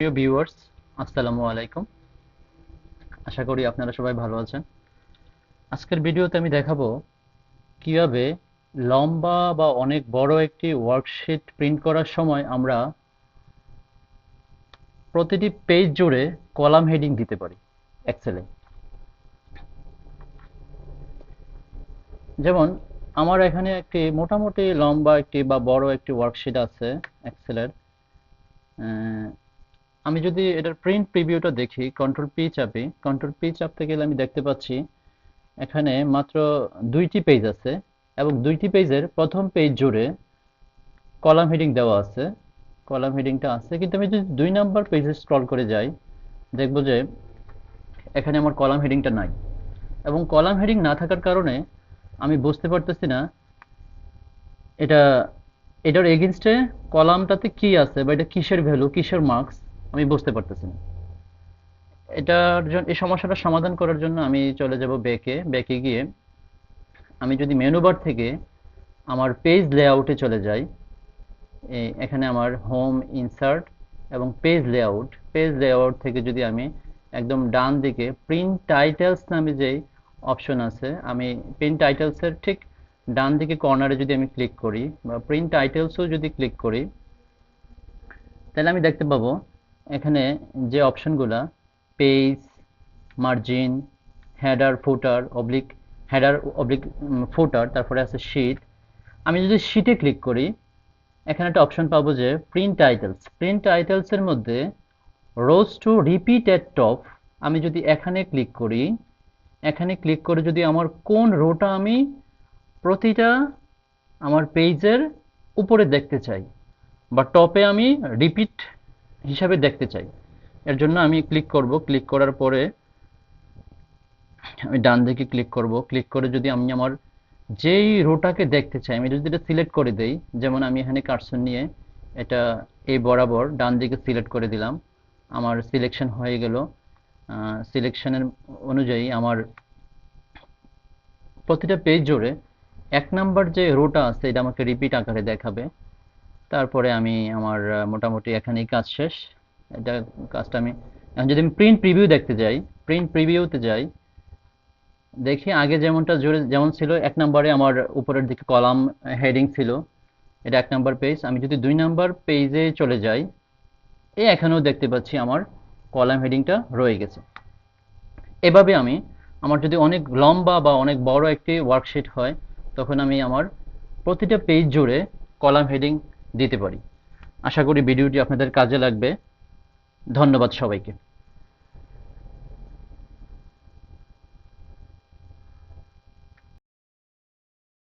প্রিয় ভিউয়ার্স, আসসালামু আলাইকুম। আশা করি আপনারা সবাই ভালো আছেন। আজকের ভিডিওতে আমি দেখাবো কিভাবে লম্বা বা অনেক বড় একটি ওয়ার্কশিট প্রিন্ট করার সময় আমরা প্রতিটি পেজ জুড়ে কলাম হেডিং দিতে পারি এক্সেলে। যেমন আমার এখানে একটি মোটামুটি লম্বা একটি বা বড় একটি ওয়ার্কশিট আছে এক্সেলের। আমি যদি এটার প্রিন্ট প্রিভিউটা দেখি, কন্ট্রোল পি চাপতে গেলে আমি দেখতে পাচ্ছি এখানে মাত্র ২টি পেজ আছে এবং ২টি পেজের প্রথম পেজ জুড়ে কলাম হেডিং দেওয়া আছে। কলাম হেডিংটা আছে, কিন্তু আমি যদি ২ নাম্বার পেজে স্ক্রল করে যাই, দেখব যে এখানে আমার কলাম হেডিংটা নাই। এবং কলাম হেডিং না থাকার কারণে আমি বুঝতে পারতেছি না এটা এটার এগেইনস্টে কলামটাতে কি আছে বা এটা কিসের ভ্যালু, কিসের মার্কস, আমি বুঝতে পারতেছি না। এই সমস্যাটার সমাধান করার জন্য আমি চলে যাব ব্যাকে গিয়ে আমি যদি মেনু বার থেকে আমার পেজ লেআউটে চলে যাই, এখানে আমার হোম, ইনসার্ট এবং পেজ লেআউট থেকে যদি আমি একদম ডান দিকে প্রিন্ট টাইটেলস নামে যে অপশন আছে, আমি প্রিন্ট টাইটেলসের ঠিক ডান দিকে কর্নারে যদি আমি ক্লিক করি বা প্রিন্ট টাইটেলসও যদি ক্লিক করি, তাহলে আমি দেখতে পাবো এখানে যে অপশনগুলা পেজ, মার্জিন, হেডার অবলিক ফুটার, তারপরে আছে শীট। আমি যদি শীটে ক্লিক করি, এখানে একটা অপশন পাবো যে প্রিন্ট টাইটেলসের মধ্যে রোজ টু রিপিট এট টপ। আমি যদি এখানে ক্লিক করে যদি আমার কোন রোটা আমি প্রতিটা আমার পেজের উপরে দেখতে চাই বা টপে আমি রিপিট হিসাবে দেখতে চাই, এর জন্য আমি ক্লিক করার পরে আমি ডান দিকে ক্লিক করে যদি আমি আমার যেই রোটাকে দেখতে চাই, আমি যদি এটা সিলেক্ট করে দেই, যেমন আমি এখানে কার্সর নিয়ে এটা এই বরাবর ডান দিকে সিলেক্ট করে দিলাম, আমার সিলেকশন হয়ে গেল। সিলেকশনের অনুযায়ী আমার প্রতিটা পেজ জুড়ে ১ নাম্বার যে রোটা আছে এটা আমাকে রিপিট আকারে দেখাবে। তারপরে আমি আমার মোটামুটি এখানেই কাজ শেষ। এটা কাজটা আমি এখন যদি আমি প্রিন্ট প্রিভিউতে যাই, দেখি আগে যেমন ছিল ১ নম্বরে আমার উপরের দিকে কলাম হেডিং ছিল, এটা ১ নাম্বার পেজ। আমি যদি ২ নাম্বার পেজে চলে যাই, এখানেও দেখতে পাচ্ছি আমার কলাম হেডিংটা রয়ে গেছে। এভাবে আমি আমার যদি অনেক লম্বা বা অনেক বড় একটি ওয়ার্কশিট হয়, তখন আমি আমার প্রতিটা পেজ জুড়ে কলাম হেডিং দিতে পারি। আশা করি ভিডিওটি আপনাদের কাজে লাগবে। ধন্যবাদ সবাইকে।